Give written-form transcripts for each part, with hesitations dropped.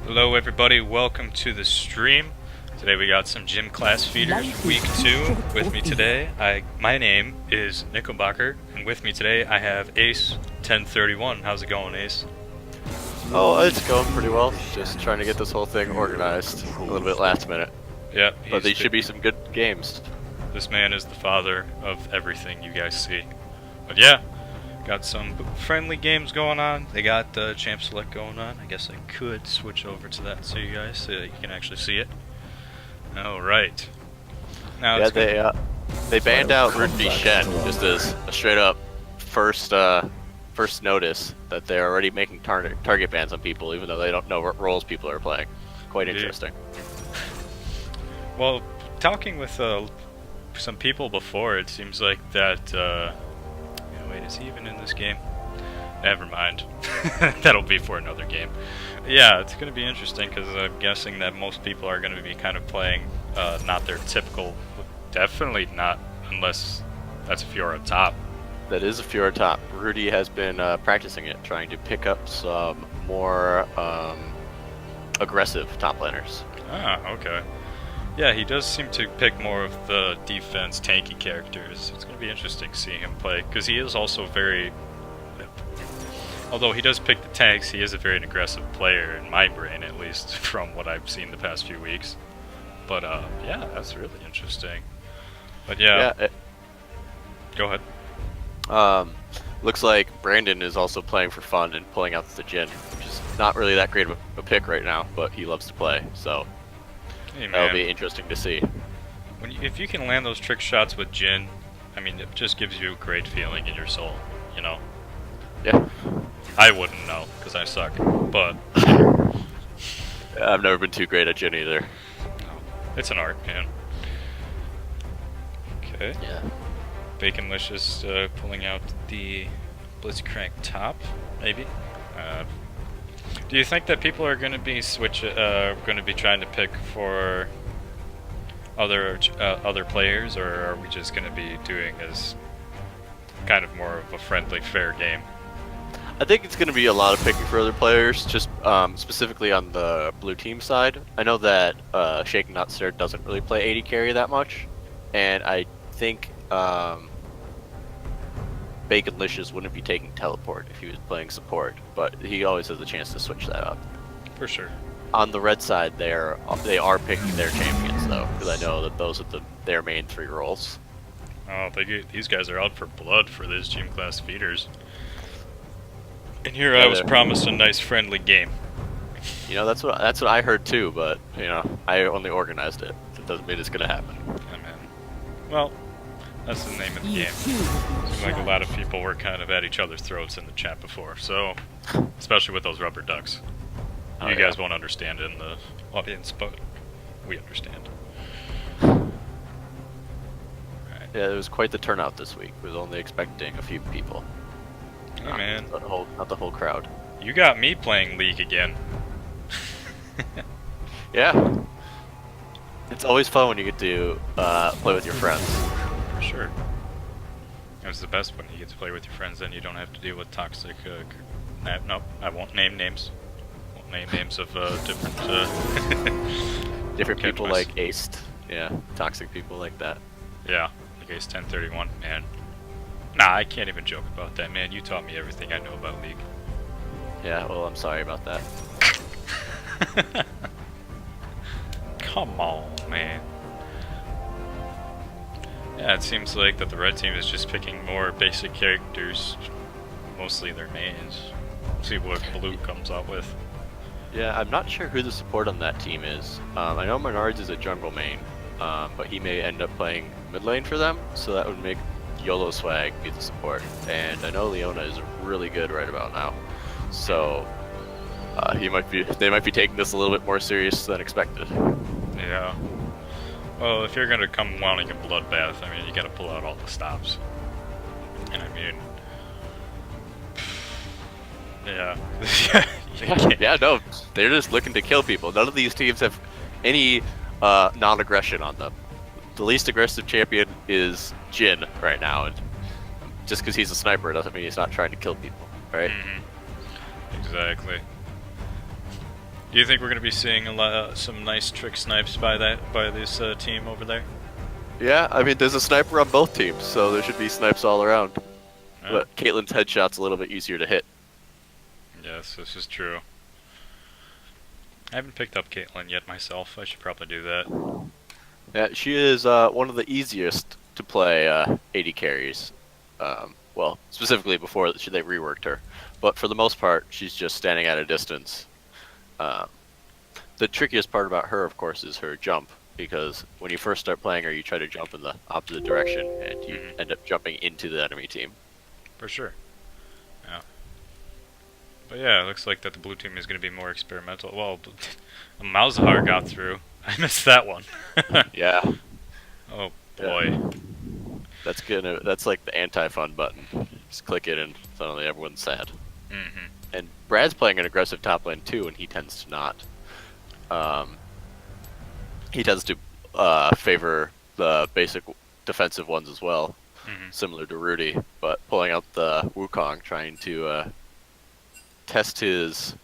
Hello everybody, welcome to the stream. Today we got some gym class feeders week 2 with me today. My name is Nickelbacher, and with me today I have Ace 1031. How's it going, Ace? Oh, it's going pretty well. Just trying to get this whole thing organized a little bit last minute. Yep. But these should be some good games. This man is the father of everything you guys see. But yeah, got some friendly games going on. They got Champ Select going on. I guess I could switch over to that so you guys so that you can actually see it. Alright. Now Yeah, they banned out Rudy Shen just as a straight up first notice that they're already making target bans on people even though they don't know what roles people are playing. Quite interesting. Well, talking with some people before, it seems like that wait, is he even in this game? Never mind. That'll be for another game. Yeah, it's going to be interesting because I'm guessing that most people are going to be kind of playing not their typical... Definitely not unless that's a Fiora top. That is a Fiora top. Rudy has been practicing it, trying to pick up some more aggressive top laners. Ah, okay. Yeah, he does seem to pick more of the defense tanky characters. It's going to be interesting seeing him play, because he is also very... Although he does pick the tanks, he is a very aggressive player, in my brain at least, from what I've seen the past few weeks. But yeah, that's really interesting. But yeah... Go ahead. Looks like Brandon is also playing for fun and pulling out the Jhin, which is not really that great of a pick right now, but he loves to play, so... Hey, that'll be interesting to see. If you can land those trick shots with Jhin, I mean, it just gives you a great feeling in your soul, you know? Yeah. I wouldn't know, because I suck, but... I've never been too great at Jhin either. It's an art, man. Okay. Yeah. Baconlicious pulling out the Blitzcrank top, maybe? Do you think that people are going to be trying to pick for other players, or are we just going to be doing as kind of more of a friendly, fair game? I think it's going to be a lot of picking for other players, just specifically on the blue team side. I know that Shaken Not Stirred doesn't really play AD carry that much, and I think Baconlicious wouldn't be taking teleport if he was playing support, but he always has a chance to switch that up. For sure. On the red side, they are picking their champions though, because I know that those are their main 3 roles. Oh, these guys are out for blood for these gym class feeders. And here I was promised a nice friendly game. You know, that's what I heard too, but you know, I only organized it. It doesn't mean it's gonna happen. Amen. Well, that's the name of the game. Seems like a lot of people were kind of at each other's throats in the chat before, so especially with those rubber ducks. You guys won't understand it in the audience, but we understand. Right. Yeah, it was quite the turnout this week. We was only expecting a few people. Hey, man. Not the whole crowd. You got me playing League again. Yeah. It's always fun when you get to play with your friends. For sure. It was the best when you get to play with your friends, then you don't have to deal with toxic... no, I won't name names. Won't name names of different... different people like Aced. Yeah, toxic people like that. Yeah, like Ace 1031, man. Nah, I can't even joke about that, man. You taught me everything I know about League. Yeah, well, I'm sorry about that. Come on, man. Yeah, it seems like that the red team is just picking more basic characters, mostly their mains. See what blue comes out with. Yeah, I'm not sure who the support on that team is. I know Menards is a jungle main, but he may end up playing mid lane for them, so that would make YOLO Swag be the support. And I know Leona is really good right about now, so they might be taking this a little bit more serious than expected. Yeah. Well, if you're gonna come wanting a bloodbath, I mean, you gotta pull out all the stops. And I mean, yeah. Yeah, no, they're just looking to kill people. None of these teams have any non-aggression on them. The least aggressive champion is Jhin right now, and just because he's a sniper doesn't mean he's not trying to kill people, right? Mm-hmm. Exactly. Do you think we're going to be seeing some nice trick snipes by this team over there? Yeah, I mean, there's a sniper on both teams, so there should be snipes all around. Yeah. But Caitlyn's headshot's a little bit easier to hit. Yes, this is true. I haven't picked up Caitlyn yet myself. I should probably do that. Yeah, she is one of the easiest to play AD carries. Well, specifically before they reworked her. But for the most part, she's just standing at a distance. The trickiest part about her, of course, is her jump. Because when you first start playing her, you try to jump in the opposite direction, and you end up jumping into the enemy team. For sure. Yeah. But yeah, it looks like that the blue team is going to be more experimental. Well, Malzahar got through. I missed that one. Yeah. Oh boy. Yeah. That's like the anti-fun button. Just click it and suddenly everyone's sad. Mm-hmm. And Brad's playing an aggressive top lane too, and he tends to not. He tends to favor the basic defensive ones as well, similar to Rudy, but pulling out the Wukong, trying to test his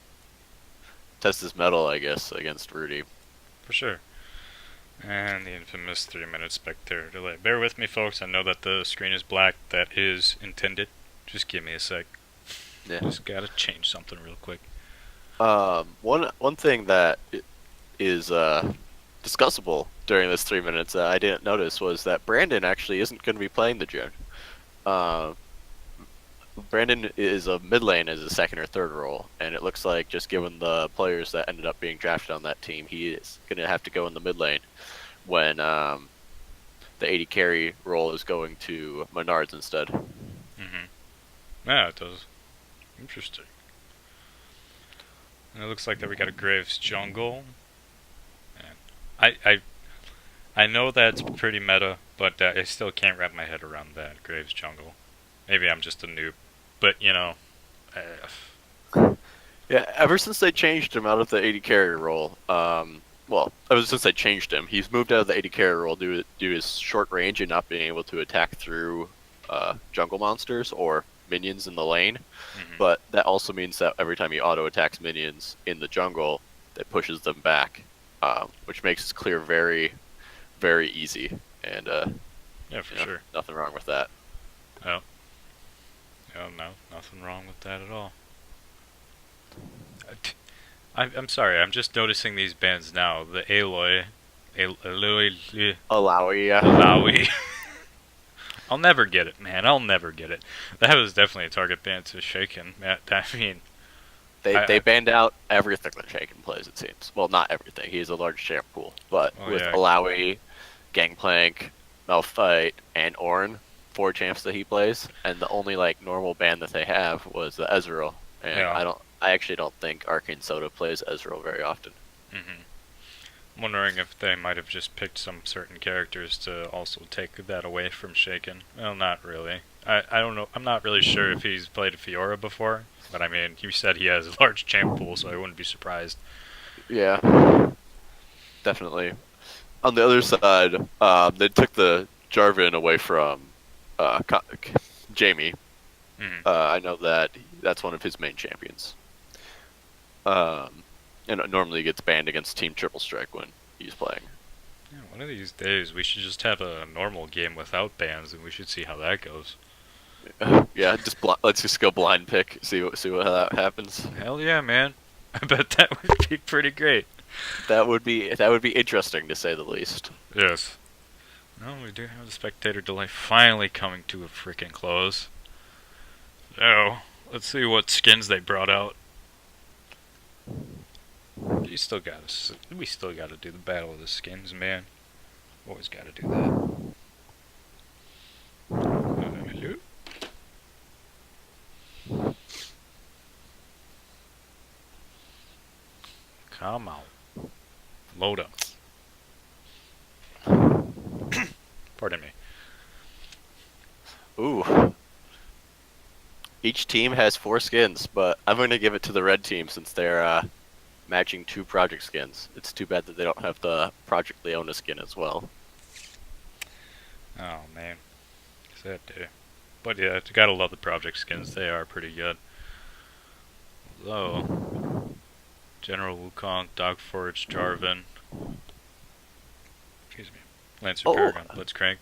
mettle, I guess, against Rudy. For sure. And the infamous 3-minute spectator delay. Bear with me, folks. I know that the screen is black. That is intended. Just give me a sec. Yeah. Just gotta change something real quick. One thing that is discussable during this 3 minutes that I didn't notice was that Brandon actually isn't going to be playing the Jhin. Brandon is a mid lane as a second or third role, and it looks like just given the players that ended up being drafted on that team, he is going to have to go in the mid lane when the AD carry role is going to Menards instead. Yeah, it does. Interesting. And it looks like that we got a Graves jungle. And I know that's pretty meta, but I still can't wrap my head around that Graves jungle. Maybe I'm just a noob, but you know. Yeah, ever since they changed him out of the AD carry role, well, ever since they changed him, he's moved out of the AD carry role due to his short range and not being able to attack through jungle monsters or minions in the lane. But that also means that every time he auto attacks minions in the jungle, it pushes them back, which makes his clear very, very easy. And yeah, for sure, nothing wrong with that. Oh. Oh no, nothing wrong with that at all. I'm sorry, I'm just noticing these bands now. The Aloy. Alawi. I'll never get it, man. I'll never get it. That was definitely a target ban to Shaken. I mean... They banned out everything that Shaken plays, it seems. Well, not everything. He has a large champ pool. But with Alawi, Gangplank, Malphite, and Ornn, 4 champs that he plays, and the only like normal ban that they have was the Ezreal. And I actually don't think Arcane Soda plays Ezreal very often. I'm wondering if they might have just picked some certain characters to also take that away from Shaken. Well, not really. I don't know. I'm not really sure if he's played a Fiora before, but I mean, you said he has a large champ pool, so I wouldn't be surprised. Yeah, definitely. On the other side, they took the Jarvan away from Jamie. I know that's one of his main champions. And it normally gets banned against Team Triple Strike when he's playing. Yeah, one of these days we should just have a normal game without bans, and we should see how that goes. Yeah, let's just go blind pick, see what that happens. Hell yeah, man! I bet that would be pretty great. That would be interesting to say the least. Yes. Well, we do have the spectator delay finally coming to a freaking close. So, let's see what skins they brought out. We still gotta do the battle of the skins, man. Always gotta do that. Hello? Come on. Load up. Pardon me. Ooh. Each team has 4 skins, but I'm going to give it to the red team since they're matching 2 project skins. It's too bad that they don't have the Project Leona skin as well. Oh man, sad day. But yeah, you gotta love the project skins. They are pretty good. Although, General Wukong, Dogforge, Jarvan. Excuse me. Lancer Oh. Paragon, Blitzcrank.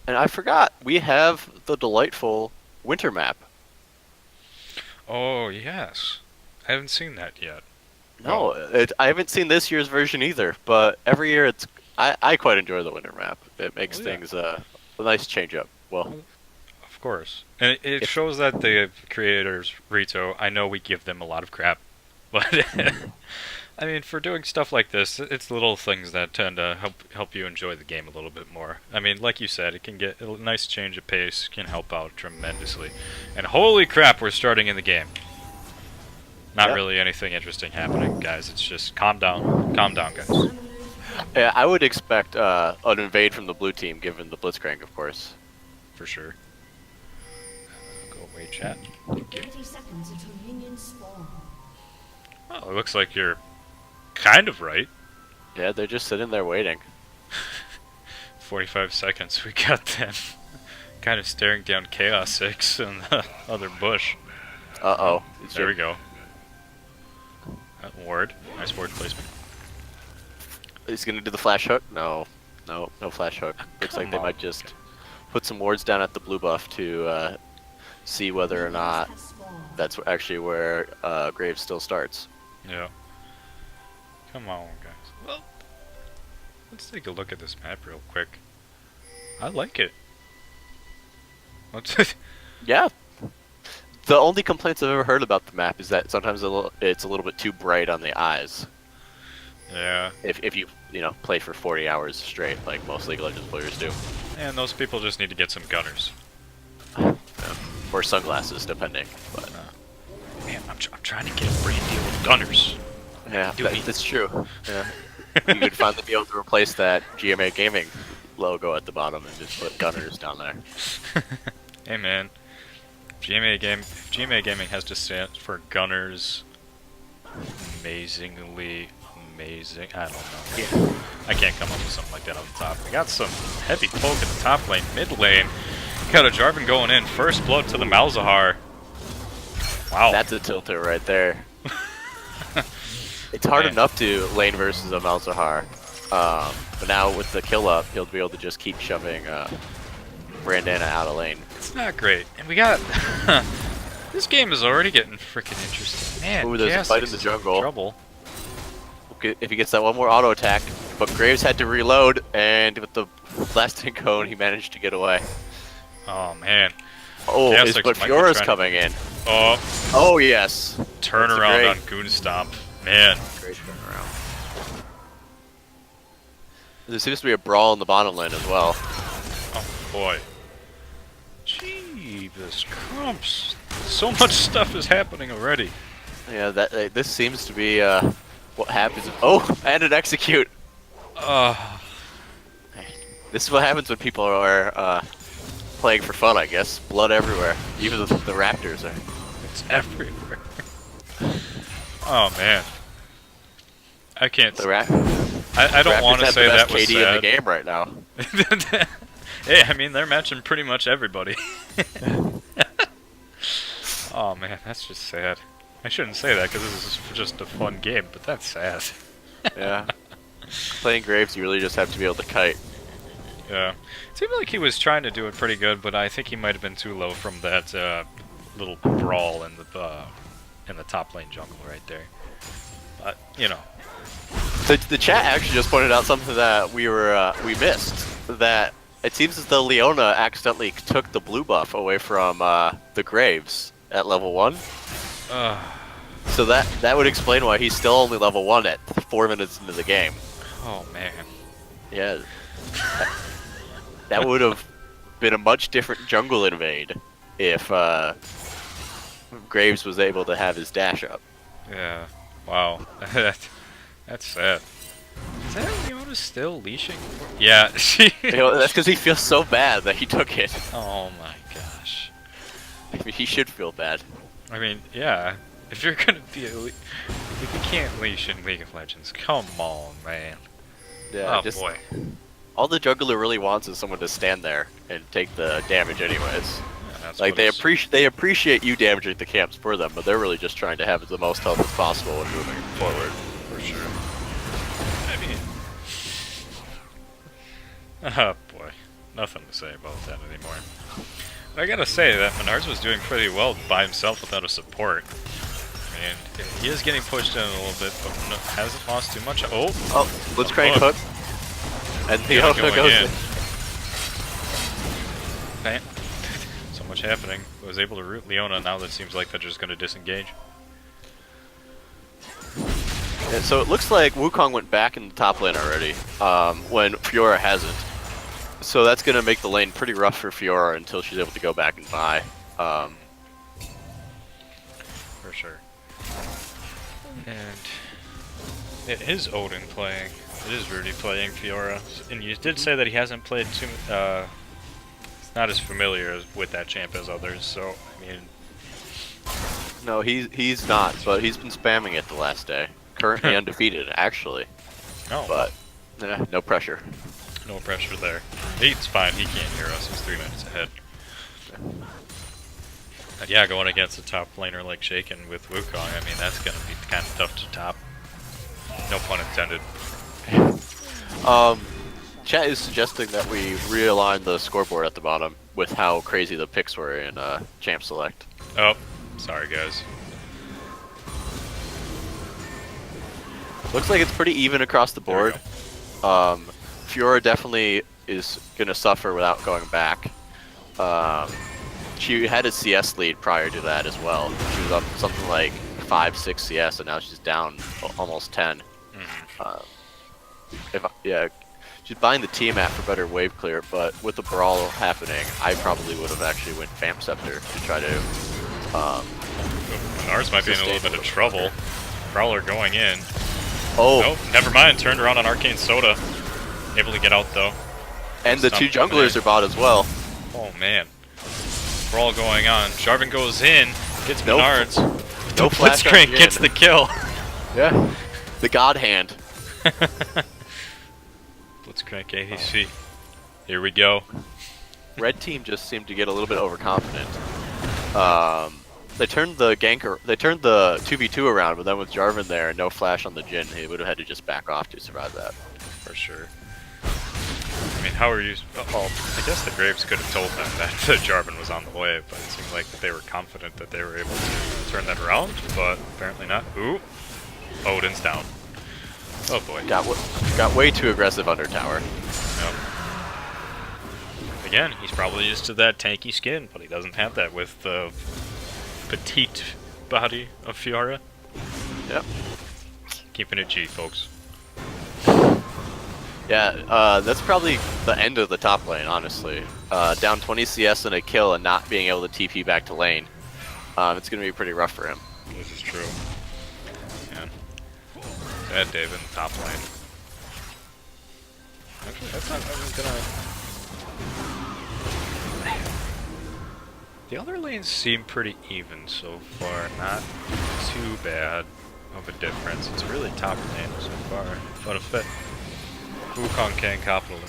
And I forgot, we have the delightful winter map. Oh, yes. I haven't seen that yet. No, I haven't seen this year's version either, but every year I quite enjoy the winter map. It makes Oh, yeah. things a nice change up. Well, Of course. And it shows that the creators, Rito, I know we give them a lot of crap. But, I mean, for doing stuff like this, it's little things that tend to help you enjoy the game a little bit more. I mean, like you said, it can get a nice change of pace, can help out tremendously. And holy crap, we're starting in the game. Not Yep. really anything interesting happening, guys. It's just calm down, guys. yeah, I would expect an invade from the blue team, given the Blitzcrank, of course. For sure. Go away, chat. Thank you. 30 seconds until minions spawn. Well, it looks like you're kind of right. Yeah, they're just sitting there waiting. 45 seconds, we got them. Kind of staring down Chaos 6 and the other bush. Uh-oh. There we go. Ward. Nice ward placement. He's gonna do the flash hook? No. No flash hook. Looks like they Come on. might just put some wards down at the blue buff to see whether or not Have spawned. that's actually where Graves still starts. Yeah. Come on, guys. Well, let's take a look at this map real quick. I like it. Let's Yeah. The only complaints I've ever heard about the map is that sometimes it's a little bit too bright on the eyes. Yeah. If you play for 40 hours straight, like most League of Legends players do, And those people just need to get some gunners. or sunglasses, depending. But Man, I'm trying to get a brand deal with gunners. yeah, Do we- that's true. Yeah, you could finally be able to replace that GMA Gaming logo at the bottom and just put Gunners down there. Hey man, GMA Gaming has to stand for Gunners. Amazingly amazing. I don't know. Yeah. I can't come up with something like that on the top. We got some heavy poke in the top lane, mid lane. Got a Jarvan going in. First blood to the Malzahar. Wow. That's a tilter right there. It's hard Man. enough to lane versus a Malzahar. But now with the kill up, he'll be able to just keep shoving Brandana out of lane. It's not great. And we got... This game is already getting freaking interesting. Man, Ooh, there's a Chaos fight in Six the is jungle. Trouble. Okay, if he gets that one more auto attack, but Graves had to reload, and with the blasting cone, he managed to get away. Oh man. Oh, Chaos Six but might be Fiora's trying- coming in. Oh, Oh yes. turn That's a around great- on Goon Stomp. Man. Great turnaround. There seems to be a brawl in the bottom lane as well. Oh boy. Jeebus crumps. So much stuff is happening already. Yeah, that this seems to be what happens. Oh, and an execute. This is what happens when people are playing for fun, I guess. Blood everywhere. Even the Raptors are. It's everywhere. Oh man. I can't. The Ra I don't Raptors want to have say the best that was KD in the sad. game right now. Hey, I mean they're matching pretty much everybody. Oh man, that's just sad. I shouldn't say that because this is just a fun game, but that's sad. Yeah. Playing Graves, you really just have to be able to kite. Yeah, it seemed like he was trying to do it pretty good, but I think he might have been too low from that little brawl in the top lane jungle right there. But you know, The chat actually just pointed out something that we missed. That it seems as though Leona accidentally took the blue buff away from the Graves at level 1. So that would explain why he's still only level 1 at 4 minutes into the game. oh man, Yeah. That would have been a much different jungle invade if Graves was able to have his dash up. yeah, wow, that's sad. Is that Leona still leashing? Yeah, she. You know, that's because he feels so bad that he took it. Oh my gosh. I mean, he should feel bad. I mean, yeah. If you're gonna be if you can't leash in League of Legends, come on, man. Yeah, Oh just boy. all the juggler really wants is someone to stand there and take the damage anyways. Yeah, That's Like what it's- they appreciate you damaging the camps for them, but they're really just trying to have the most health as possible when moving forward. For sure. I mean... Oh boy. Nothing to say about that anymore. I gotta say that Menards was doing pretty well by himself without a support. And he is getting pushed in a little bit, but hasn't lost too much. Oh! Blitzcrank hook. And the Yeah, hook going goes in. in. Man. So much happening. Was able to root Leona, now that seems like they're just gonna disengage. And so it looks like Wukong went back in the top lane already, when Fiora hasn't. So that's going to make the lane pretty rough for Fiora until she's able to go back and buy. For sure. And it is Odin playing. It is Rudy playing Fiora. And you did say that he hasn't played too. He's not as familiar with that champ as others. So I mean, No, he's not, but he's been spamming it the last day. Currently undefeated, actually. no, But no pressure. no pressure there. It's fine. He can't hear us. He's 3 minutes ahead. But yeah, going against a top laner like Shaken with Wukong, I mean that's gonna be kind of tough to top. No pun intended. Chat is suggesting that we realign the scoreboard at the bottom with how crazy the picks were in Champ Select. Oh, sorry guys. Looks like it's pretty even across the There we board. Fiora definitely is gonna suffer without going back. She had a CS lead prior to that as well. She was up something like 5-6 CS, and now she's down almost 10. She's buying the Tiamat for better wave clear, but with the brawl happening, I probably would have actually went Vamp Scepter to try to. Ours might be in a little bit of trouble. Prowler going in. Oh, Nope, never mind. Turned around on Arcane Soda. Able to get out though. and the Stop two jumping junglers in. are bought as well. Oh man. Brawl going on. Jarvan goes in. Gets Nope. Menards. No flash on Blitzcrank gets Jhin. the kill. Yeah. The God Hand. Blitzcrank ADC. Here we go. Red team just seemed to get a little bit overconfident. They turned the ganker. They turned the 2v2 around, but then with Jarvan there and no flash on the Jhin, he would have had to just back off to survive that. For sure. I mean, how are you... Well, I guess the Graves could have told them that the Jarvan was on the way, but it seemed like they were confident that they were able to turn that around, but apparently not. Ooh. Odin's down. Oh boy. Got way too aggressive under tower. Yep. Again, he's probably used to that tanky skin, but he doesn't have that with the petite body of Fiora. Yep. Keeping it G, folks. Yeah, that's probably the end of the top lane, honestly. Down 20 CS and a kill and not being able to TP back to lane. It's going to be pretty rough for him. This is true. Man. Sad Dave in the top lane. Actually, that's not even gonna... The other lanes seem pretty even so far. Not too bad of a difference. It's really top lane so far. But if that Wukong can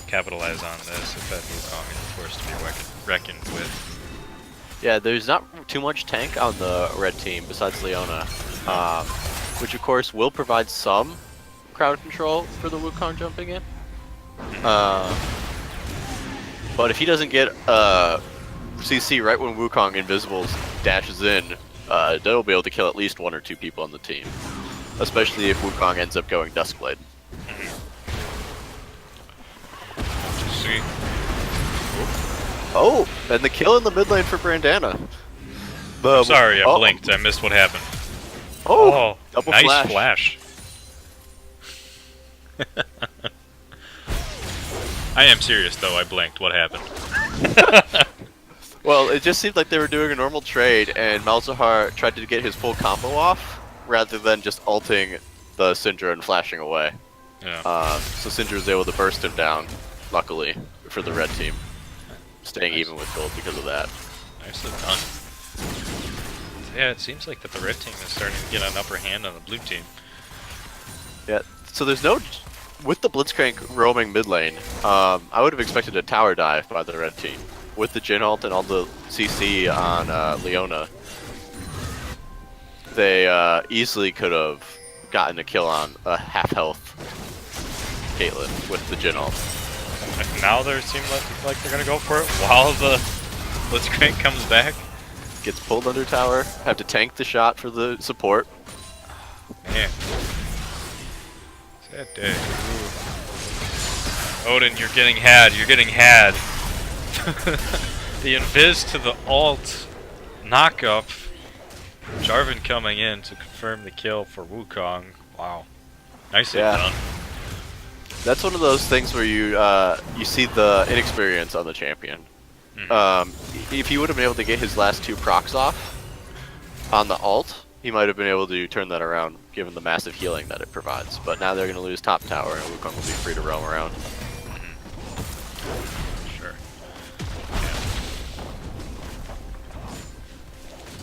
capitalize on this, if that Wukong is forced to be reckoned with. Yeah, there's not too much tank on the red team besides Leona, which of course will provide some crowd control for the Wukong jumping in. But if he doesn't get CC right when Wukong Invisibles dashes in, they'll be able to kill at least 1 or 2 people on the team. Especially if Wukong ends up going Duskblade. See. Oh, and the kill in the mid lane for Brandana. Sorry, I blinked. I missed what happened. Oh, double nice flash. I am serious though, I blinked. What happened? Well, it just seemed like they were doing a normal trade, and Malzahar tried to get his full combo off, rather than just ulting the Syndra and flashing away. Yeah. So Syndra was able to burst him down, luckily, for the red team. Staying Nice. even with gold because of that. Nicely done. Yeah, it seems like that the red team is starting to get an upper hand on the blue team. Yeah, so there's no... With the Blitzcrank roaming mid lane, I would have expected a tower dive by the red team. with the Jhin ult and all the CC on Leona, they easily could have gotten a kill on a half-health Caitlyn with the Jhin ult. And now they seem like they're gonna go for it while the Blitzcrank comes back. Gets pulled under tower, have to tank the shot for the support. Man. Sad day. Ooh. Odin, you're getting had. You're getting had. The invis to the alt knock-up. Jarvan coming in to confirm the kill for Wukong. Wow. Nicely done. That's one of those things where you see the inexperience on the champion. If he would have been able to get his last 2 procs off on the ult, he might have been able to turn that around, given the massive healing that it provides. But now they're going to lose top tower, and Wukong will be free to roam around. Sure. Yeah.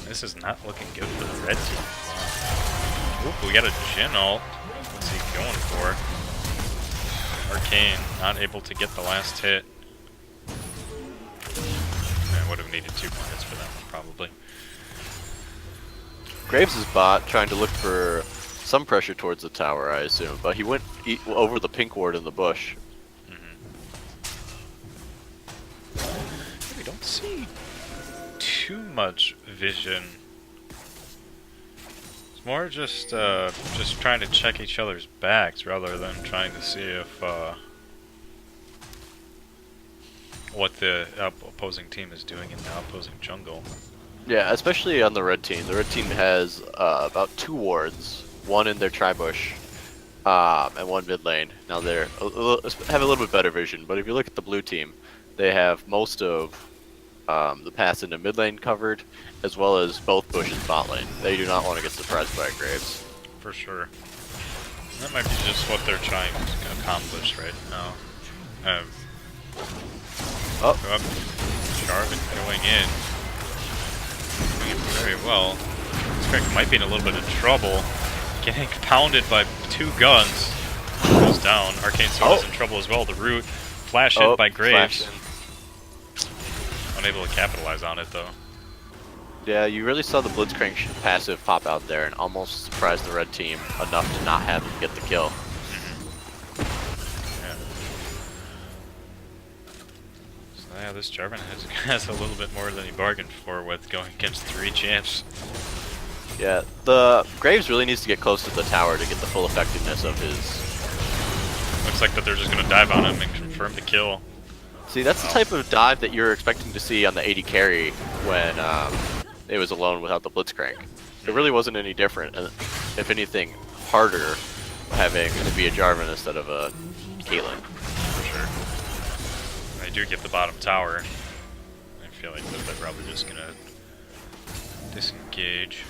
This is not looking good for the red team. Wow. Oop, we got a Jhin ult. What's he going for? Arcane, not able to get the last hit. I would have needed 2 minutes for that one, probably. Graves is bot, trying to look for some pressure towards the tower, I assume, but he went over the pink ward in the bush. We don't see too much vision. It's more just trying to check each other's backs rather than trying to see if what the opposing team is doing in the opposing jungle. Yeah, especially on the red team. The red team has about 2 wards, one in their tri-bush, and one mid lane. Now they have a little bit better vision, but if you look at the blue team, they have most of the paths into mid lane covered, as well as both bushes bot lane. They do not want to get surprised by Graves. For sure. That might be just what they're trying to accomplish right now. Jarvan going in. Doing it very well. This guy might be in a little bit of trouble. Getting pounded by 2 guns. Goes down. Arcane Sword is in trouble as well. The root. Flash hit by Graves. Unable to capitalize on it though. Yeah, you really saw the Blitzcrank passive pop out there and almost surprised the red team enough to not have them get the kill. Yeah. So yeah, this Jarvan has a little bit more than he bargained for with going against 3 champs. Yeah, the Graves really needs to get close to the tower to get the full effectiveness of his... Looks like that they're just going to dive on him and confirm the kill. See, that's the type of dive that you're expecting to see on the AD carry when it was alone without the Blitzcrank. It really wasn't any different, and if anything, harder having to be a Jarvan instead of a Caitlyn. For sure. They do get the bottom tower. I feel like they're probably just going to disengage.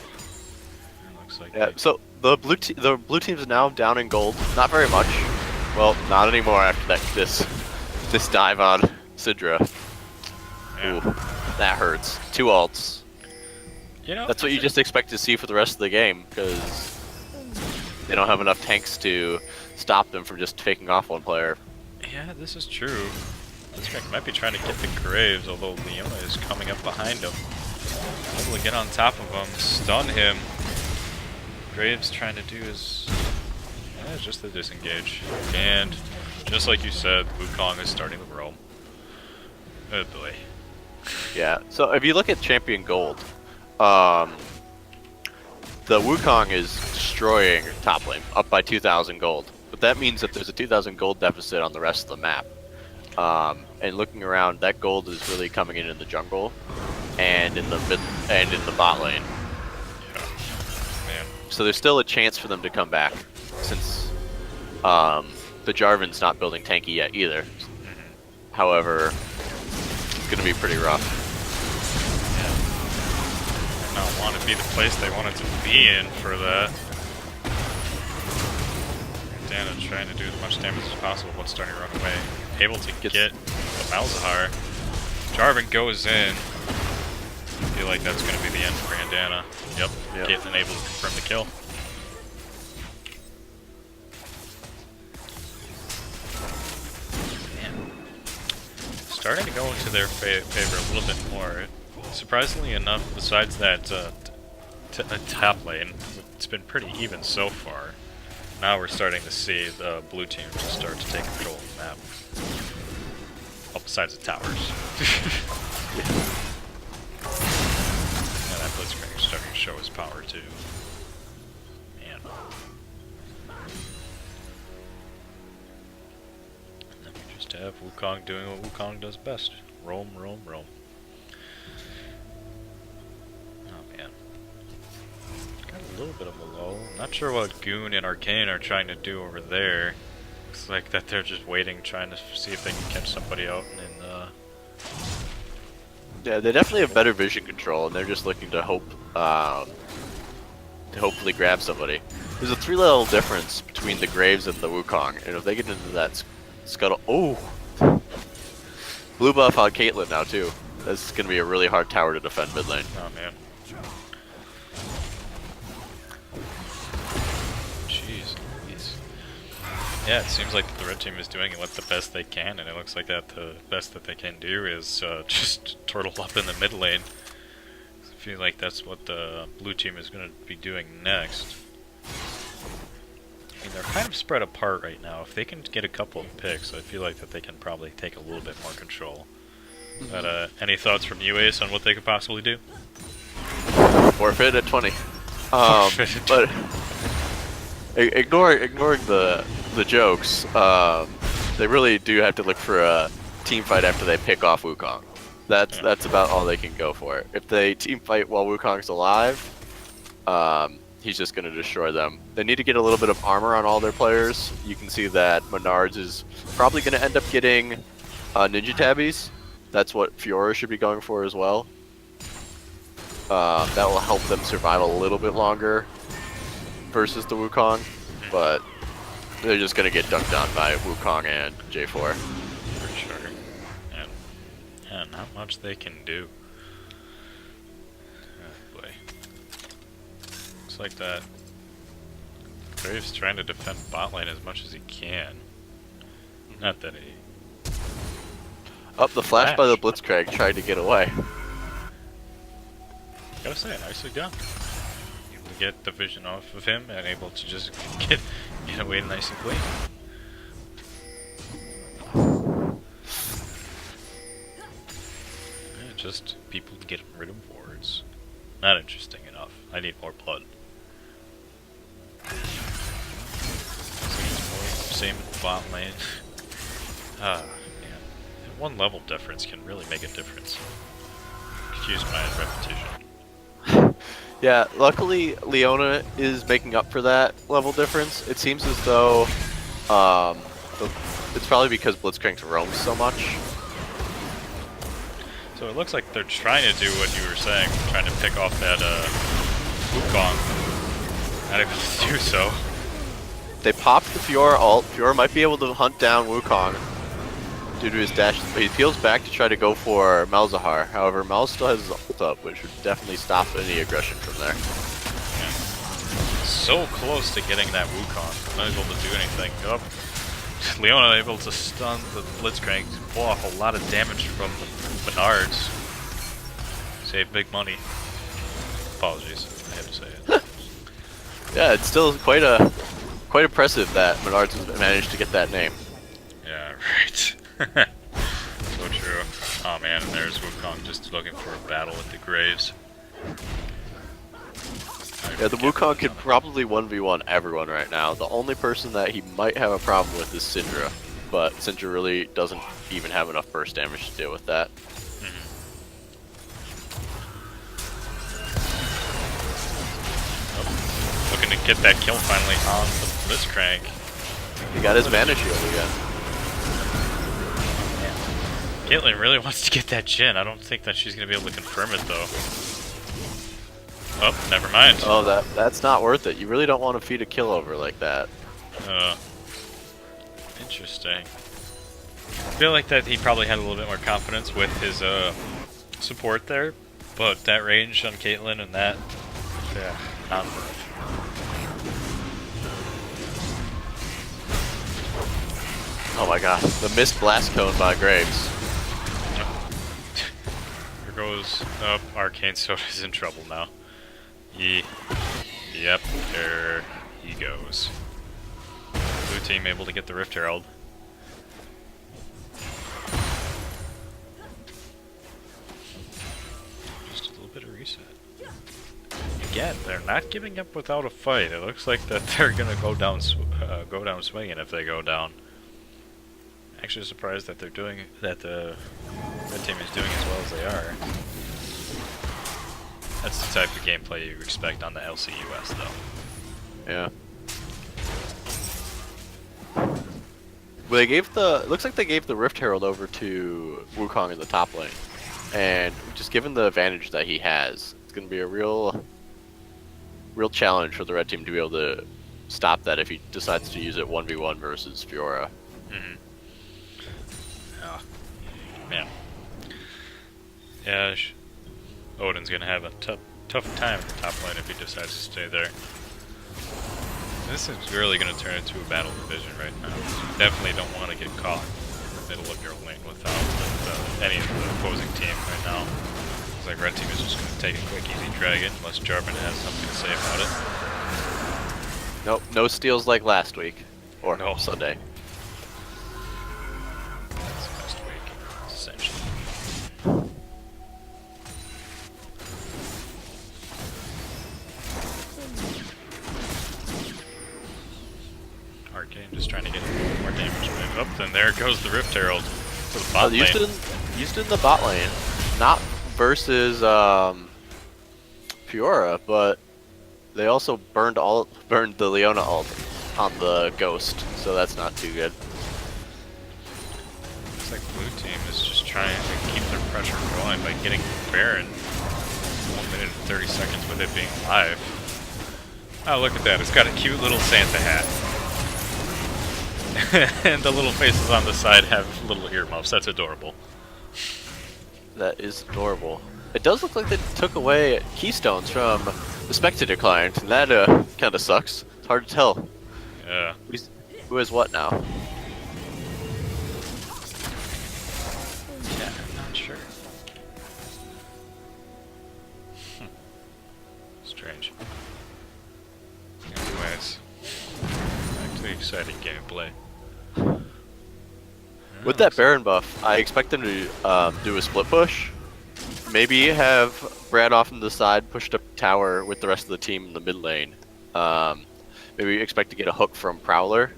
It looks like yeah, so the blue team's now down in gold. Not very much. Well, not anymore after this dive on Sidra. Yeah. Ooh, that hurts. 2 ults. You know, that's what you just expect to see for the rest of the game, because they don't have enough tanks to stop them from just taking off one player. Yeah, this is true. This guy might be trying to get the Graves, although Leona is coming up behind him. Able to get on top of him, stun him. Graves trying to do his... yeah, just the disengage. And just like you said, Wukong is starting to roam. Oh boy. Yeah, so if you look at Champion Gold, the Wukong is destroying top lane, up by 2,000 gold. But that means that there's a 2,000 gold deficit on the rest of the map. And looking around, that gold is really coming in the jungle and in the mid and in the bot lane. Yeah. Man. So there's still a chance for them to come back, since the Jarvan's not building tanky yet either. However, it's going to be pretty rough. Yeah. Not want to be the place they wanted to be in for that. Dana trying to do as much damage as possible but starting to run away. Able to get the Malzahar. Jarvan goes in. I feel like that's going to be the end for Bandana. Yep. Caitlyn able to confirm the kill. starting to go into their favor a little bit more. Surprisingly enough, besides that top lane, it's been pretty even so far. Now we're starting to see the blue team just start to take control of the map. Oh, besides the towers. And that Blitzcrank is starting to show his power too. Man. And then we just have Wukong doing what Wukong does best. Roam, roam, roam. Oh man. Got a little bit of a lull. Not sure what Goon and Arcane are trying to do over there. Looks like that they're just waiting, trying to see if they can catch somebody out and Yeah, they definitely have better vision control, and they're just looking to hope to hopefully grab somebody. There's a 3-level difference between the Graves and the Wukong, and if they get into that scuttle, blue buff on Caitlyn now too. This is gonna be a really hard tower to defend mid lane. oh man. Jeez. Yeah, it seems like the red team is doing what the best they can, and it looks like that the best that they can do is just turtle up in the mid lane. I feel like that's what the blue team is going to be doing next. I mean, they're kind of spread apart right now. If they can get a couple of picks, I feel like that they can probably take a little bit more control. But any thoughts from you, Ace, on what they could possibly do? Forfeit at 20. But ignoring the jokes, they really do have to look for a team fight after they pick off Wukong. That's about all they can go for. If they team fight while Wukong's alive, he's just going to destroy them. They need to get a little bit of armor on all their players. You can see that Menards is probably going to end up getting Ninja Tabbies. That's what Fiora should be going for as well. That will help them survive a little bit longer versus the Wukong, but they're just going to get dunked on by Wukong and J4. For sure. And not much they can do. Oh boy. Looks like that Graves trying to defend bot lane as much as he can. Not that he... Up the flash by the Blitzcrank tried to get away. Gotta say, nicely done. Able to get the vision off of him and able to just get away nice and clean. Yeah, just people getting rid of wards. Not interesting enough. I need more blood. Same bot lane. Ah, man. One level difference can really make a difference. Excuse my repetition. Yeah, luckily Leona is making up for that level difference. It seems as though it's probably because Blitzcrank roams so much. So it looks like they're trying to do what you were saying, trying to pick off that Wukong. Not able to do so. They popped the Fiora ult. Fiora might be able to hunt down Wukong due to his dash, but he peels back to try to go for Malzahar. However, Mal still has his ult up, which would definitely stop any aggression from there. Yeah. So close to getting that Wukong. Not able to do anything. Up. Leona able to stun the Blitzcrank, pull off a lot of damage from the Menards. Save big money. Apologies, I had to say it. Yeah, it's still quite impressive that Menards has managed to get that name. Yeah, right. So true. Oh man, and there's Wukong just looking for a battle with the Graves. Yeah, the Wukong could probably 1v1 everyone right now. The only person that he might have a problem with is Syndra, but Syndra really doesn't even have enough burst damage to deal with that. Oh, looking to get that kill finally on the Blitzcrank. He got his mana shield again. Caitlyn really wants to get that Jhin. I don't think that she's going to be able to confirm it though. Oh, never mind. Oh, that's not worth it. You really don't want to feed a kill over like that. Interesting. I feel like that he probably had a little bit more confidence with his support there, but that range on Caitlyn and that, yeah, not enough. Oh my god, the missed blast cone by Graves. goes up. Arcane Soda's in trouble now. Yep, there he goes. Blue team able to get the Rift Herald. Just a little bit of reset. Again, they're not giving up without a fight. It looks like that they're gonna go down swinging if they go down. Actually surprised that they're doing that. The red team is doing as well as they are. That's the type of gameplay you expect on the LCUS, though. Yeah. Well, they gave the. Looks like they gave the Rift Herald over to Wukong in the top lane, and just given the advantage that he has, it's going to be a real challenge for the red team to be able to stop that if he decides to use it 1v1 versus Fiora. Mm-hmm. Oh, man. Yeah, Odin's gonna have a tough time in the top lane if he decides to stay there. This is really gonna turn into a battle division right now. You definitely don't want to get caught in the middle of your lane without any of the opposing team right now. Looks like red team is just gonna take a quick, easy dragon, unless Jarvan has something to say about it. Nope, no steals like last week or No. Sunday. That's last week, essentially. Arcane just trying to get more damage. Up, then there goes the Rift Herald to the bot lane. Used it in the bot lane, not versus Fiora, but they also burned the Leona ult on the Ghost, so that's not too good. Looks like blue team is just trying to keep their pressure going by getting Baron 1 minute and 30 seconds with it being live. Oh, look at that. It's got a cute little Santa hat. And the little faces on the side have little earmuffs. That's adorable. That is adorable. It does look like they took away keystones from the Spectator client, and that kind of sucks. It's hard to tell Yeah. who is what now. Yeah, I'm not sure. Strange. Anyways, back to the exciting gameplay. With that Baron buff, I expect them to do a split push. Maybe have Brad off on the side, pushed up tower with the rest of the team in the mid lane. Maybe expect to get a hook from Prowler.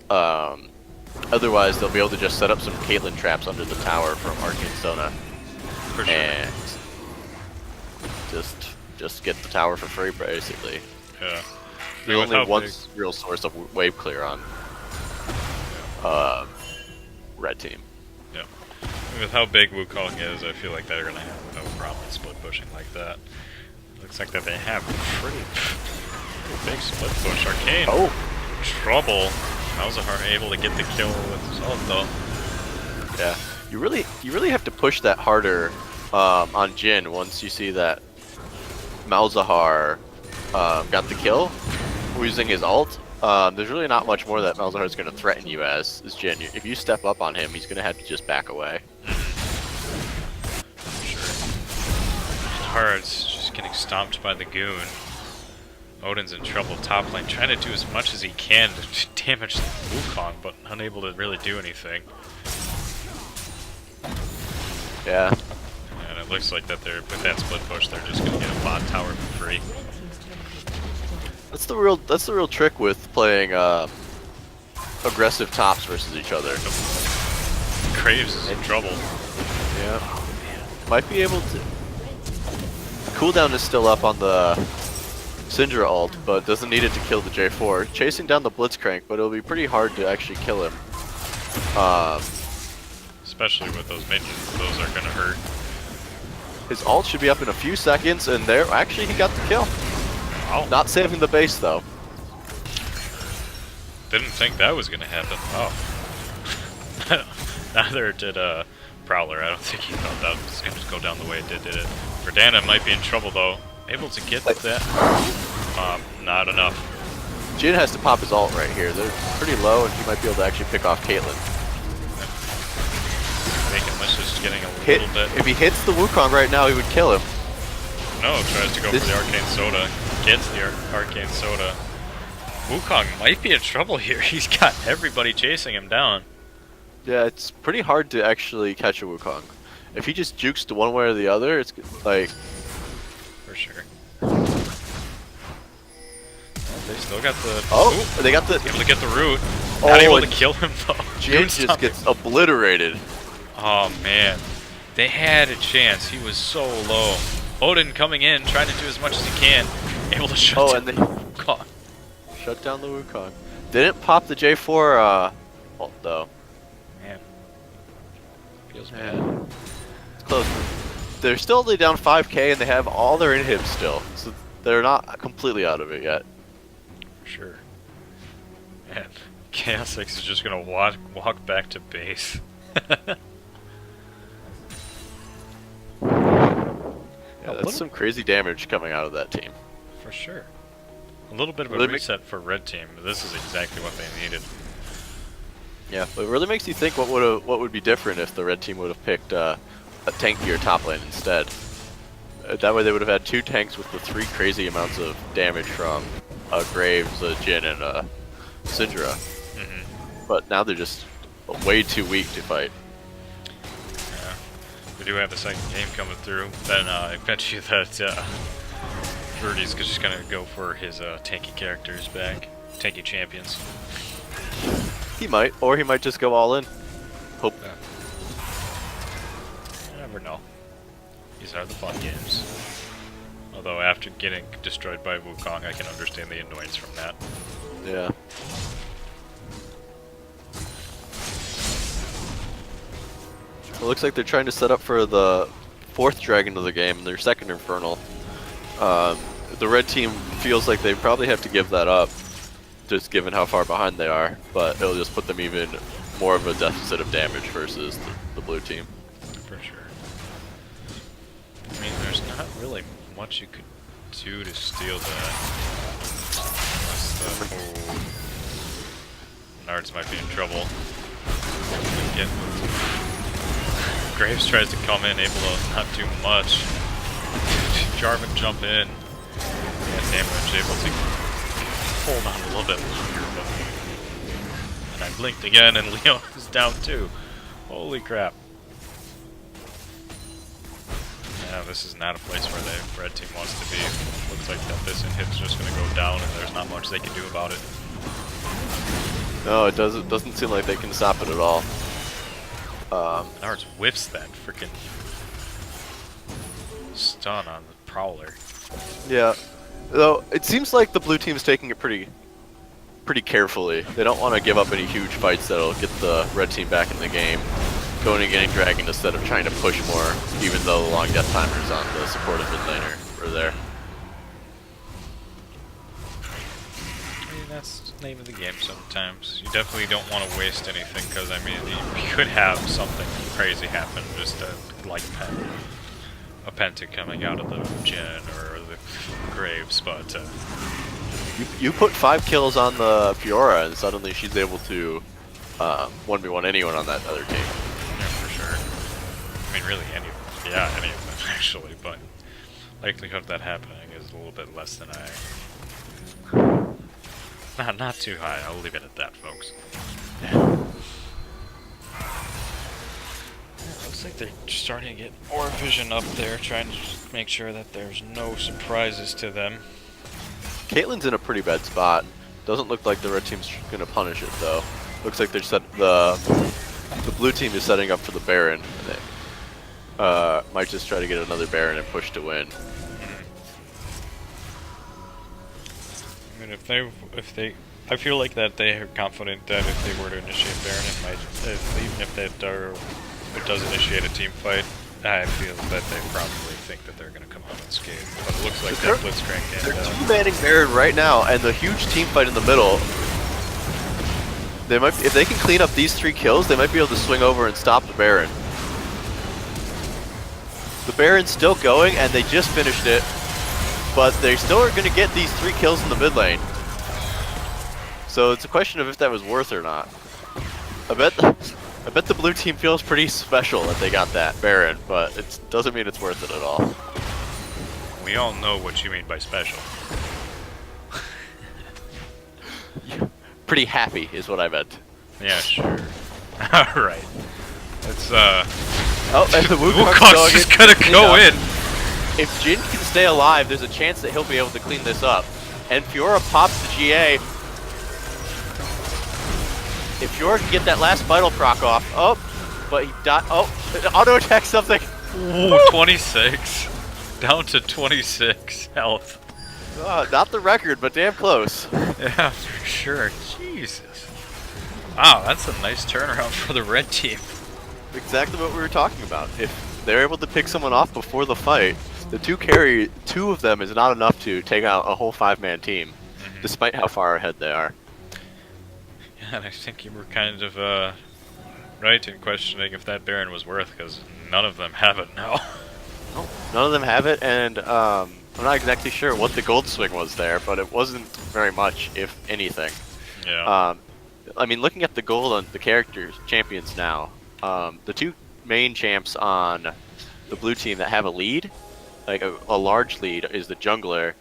Otherwise, they'll be able to just set up some Caitlyn traps under the tower from Arcane Sona. For sure. And just get the tower for free, basically. Yeah. There's With only how one big- real source of wave clear on red team. Yeah. With how big Wukong is, I feel like they're gonna have no problem split pushing like that. Looks like that they have pretty big split push. Arcane. Oh, Trouble. Malzahar able to get the kill with his ult though. yeah. You really have to push that harder on Jhin once you see that Malzahar got the kill using his ult. There's really not much more that Malzahar is going to threaten you as Jhin. If you step up on him, he's going to have to just back away. Sure. Hard's just getting stomped by the goon. Odin's in trouble top lane, trying to do as much as he can to damage Wukong, but unable to really do anything. Yeah. And it looks like that they're with that split push, they're just gonna get a bot tower for free. That's the real trick with playing aggressive tops versus each other. Graves is in trouble. Yeah. Might be able to. Cooldown is still up on the Syndra ult, but doesn't need it to kill the J4. Chasing down the Blitzcrank, but it'll be pretty hard to actually kill him. Especially with those minions, those are gonna hurt. His ult should be up in a few seconds, and there, actually he got the kill. Oh, Not saving the base though. didn't think that was gonna happen. Oh. Neither did Prowler. I don't think he thought that was gonna go down the way it did it? Verdana might be in trouble though. Able to get that. Not enough. Jhin has to pop his ult right here. They're pretty low, and he might be able to actually pick off Caitlyn. I think let's just getting a little bit. If he hits the Wukong right now, he would kill him. No, tries to go for the Arcane Soda. Gets the Arcane Soda. Wukong might be in trouble here. He's got everybody chasing him down. Yeah, it's pretty hard to actually catch a Wukong. If he just jukes to one way or the other, it's like... For sure. They still got the... Oh, they got the... Able to get the root. Oh, Not able to and kill him though. Jin just gets obliterated. Oh man. They had a chance. He was so low. Odin coming in, trying to do as much as he can. Able to shut down the Wukong. Shut down the Wukong. Didn't pop the J4 ult though. Man. Feels bad. It's close. They're still only down 5k and they have all their inhibs still. So they're not completely out of it yet. For sure. Man. Chaos X is just gonna walk back to base. Yeah, that's some crazy damage coming out of that team. For sure. A little bit of a Really reset for red team, but this is exactly what they needed. Yeah, but it really makes you think what would be different if the red team would have picked a tankier top lane instead. That way they would have had 2 tanks with the 3 crazy amounts of damage from Graves, Jin, and Syndra. But now they're just way too weak to fight. Yeah. We do have the second game coming through. Then I bet you that Verdi's just gonna go for his tanky characters back. Tanky champions. He might, or he might just go all in. Hope. Yeah. You never know. These are the fun games. Although after getting destroyed by Wukong, I can understand the annoyance from that. Yeah. It looks like they're trying to set up for the 4th dragon of the game, their 2nd Infernal. The red team feels like they probably have to give that up, just given how far behind they are, but it'll just put them even more of a deficit of damage versus the blue team. For sure. I mean, there's not really much you could do to steal that. Unless Nards might be in trouble. Graves tries to come in, able to not do much. Jarvan jump in. Yeah, damage, able to hold on a little bit longer. But... And I blinked again, and Leo is down too. Holy crap. Yeah, this is not a place where the red team wants to be. Looks like that this inhib's just going to go down, and there's not much they can do about it. No, it doesn't seem like they can stop it at all. Nards whips that freaking stun on the Prowler. Yeah, though it seems like the blue team's taking it pretty carefully. They don't want to give up any huge fights that'll get the red team back in the game. Going and getting Dragon instead of trying to push more, even though the long death timers on the supportive mid laner are there. I mean, that's the name of the game sometimes. You definitely don't want to waste anything, because, I mean, you could have something crazy happen, just like a Penta coming out of the Jin or the Graves, but... You put 5 kills on the Fiora, and suddenly she's able to 1v1 anyone on that other team. Yeah, for sure. I mean, really, any of them, actually, but likelihood of that happening is a little bit less than not too high. I'll leave it at that, folks. Looks like they're starting to get more vision up there, trying to just make sure that there's no surprises to them. Caitlyn's in a pretty bad spot. Doesn't look like the red team's gonna punish it though. Looks like they're the blue team is setting up for the Baron. They might just try to get another Baron and push to win. I mean, I feel like that they are confident that if they were to initiate Baron, it might, even if it does initiate a team fight, I feel that they probably think that they're going to come out unscathed. But it looks like that Blitzcrank and... They're 2-manning Baron right now, and the huge team fight in the middle. They might, if they can clean up these 3 kills, they might be able to swing over and stop the Baron. The Baron's still going, and they just finished it. But they still are going to get these 3 kills in the mid lane. So it's a question of if that was worth or not. I bet I bet the blue team feels pretty special that they got that Baron, but it doesn't mean it's worth it at all. We all know what you mean by special. Pretty happy is what I meant. Yeah, sure. Alright. Let's, Oh, and the Wukong's just gonna go in. If Jin can stay alive, there's a chance that he'll be able to clean this up. And Fiora pops the GA. If Fiora can get that last vital proc off, but he died. Auto attack something. Ooh, 26. Down to 26 health. Not the record, but damn close. Yeah, for sure. Jesus. Wow, that's a nice turnaround for the red team. Exactly what we were talking about. If they're able to pick someone off before the fight, the two of them is not enough to take out a whole 5-man team, despite how far ahead they are. Yeah, and I think you were kind of right in questioning if that Baron was worth, because none of them have it now. None of them have it, and I'm not exactly sure what the gold swing was there, but it wasn't very much, if anything. Yeah. I mean, looking at the gold on the champions now, the two main champs on the blue team that have a lead, like a large lead, is the jungler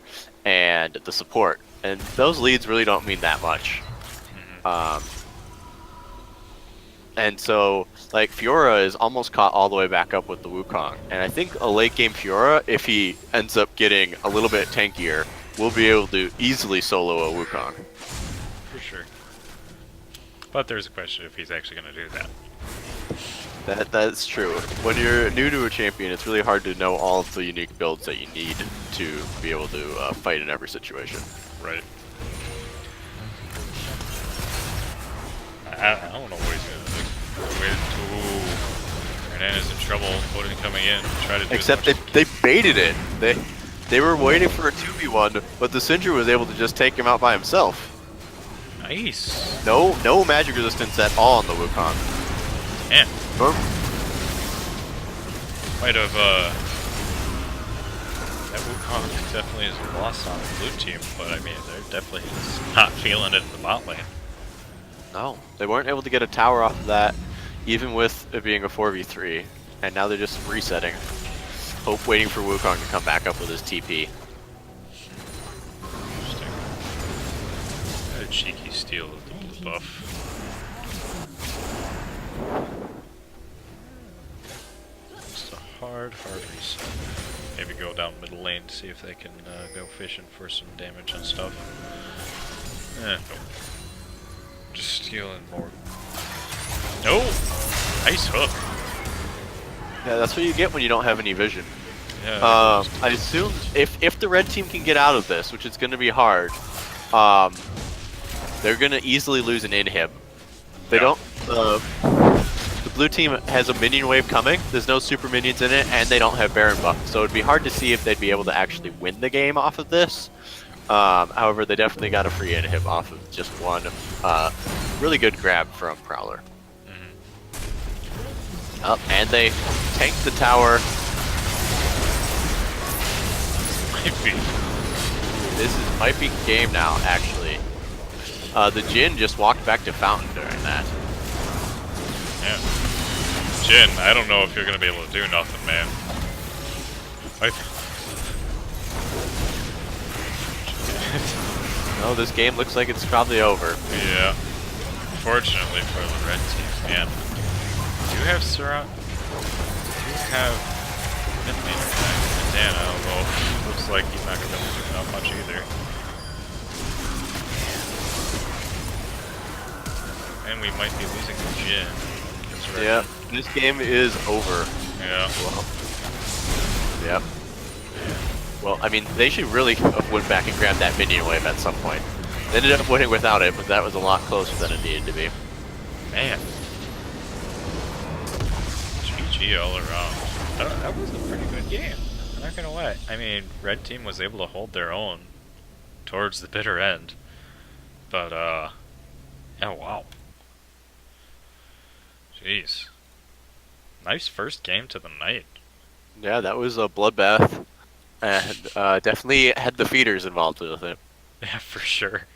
and the support, and those leads really don't mean that much. And so, like, Fiora is almost caught all the way back up with the Wukong, and I think a late game Fiora, if he ends up getting a little bit tankier, will be able to easily solo a Wukong. For sure. But there's a question if he's actually going to do that. That's true. When you're new to a champion, it's really hard to know all of the unique builds that you need to be able to fight in every situation. Right. I don't know what he's going to do. Hernandez in trouble. Odin coming in. Try to do Except they baited it. They were waiting for a 2v1, but the Syndra was able to just take him out by himself. Nice. No magic resistance at all on the Wukong. Man. Might have, that Wukong definitely is a loss on the blue team, but I mean, they're definitely just not feeling it in the bot lane. No, they weren't able to get a tower off of that, even with it being a 4v3, and now they're just resetting. Waiting for Wukong to come back up with his TP. Interesting. A cheeky steal of the blue buff. Just a hard reset. Maybe go down middle lane to see if they can go fishing for some damage and stuff. Nope. Just stealing more. No! Nice hook. Yeah, that's what you get when you don't have any vision. Yeah. I assume if the red team can get out of this, which is going to be hard, they're going to easily lose an inhib. They don't. The blue team has a minion wave coming. There's no super minions in it, and they don't have Baron buff, so it'd be hard to see if they'd be able to actually win the game off of this. However, they definitely got a free inhib off of just one really good grab from Prowler. And they tanked the tower. Might be game now, actually. The Jhin just walked back to Fountain during that. Yeah. Jhin, I don't know if you're gonna be able to do nothing, man. No, this game looks like it's probably over. Yeah. Fortunately for the red team, man. Do you have Surround? Do you have Mid-Laner Dana, although looks like he's not gonna be able to do that much either. And we might be losing to Jhin. Yeah, this game is over. Yeah. Well, yep. Well, I mean, they should really have went back and grabbed that minion wave at some point. They ended up winning without it, but that was a lot closer than it needed to be. Man. GG all around. That was a pretty good game. I'm not gonna lie. I mean, red team was able to hold their own towards the bitter end. But, yeah, wow. Jeez. Nice first game to the night. Yeah, that was a bloodbath. And definitely had the feeders involved with it. Yeah, for sure.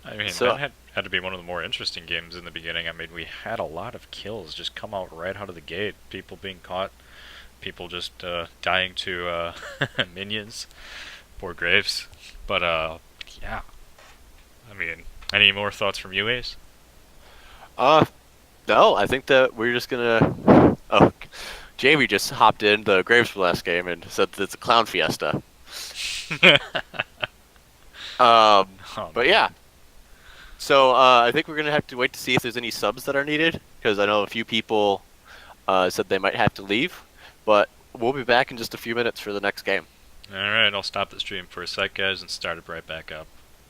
I mean, So- that had to be one of the more interesting games in the beginning. I mean, we had a lot of kills just come out right out of the gate. People being caught, people just dying to minions. Poor Graves. But, yeah. I mean, any more thoughts from you, Ace? No, I think that we're just gonna. Oh, Jamie just hopped in the Graves from last game and said that it's a clown fiesta. Oh, But yeah. So I think we're gonna have to wait to see if there's any subs that are needed because I know a few people said they might have to leave. But we'll be back in just a few minutes for the next game. Alright, I'll stop the stream for a sec, guys, and start it right back up.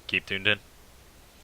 Keep tuned in.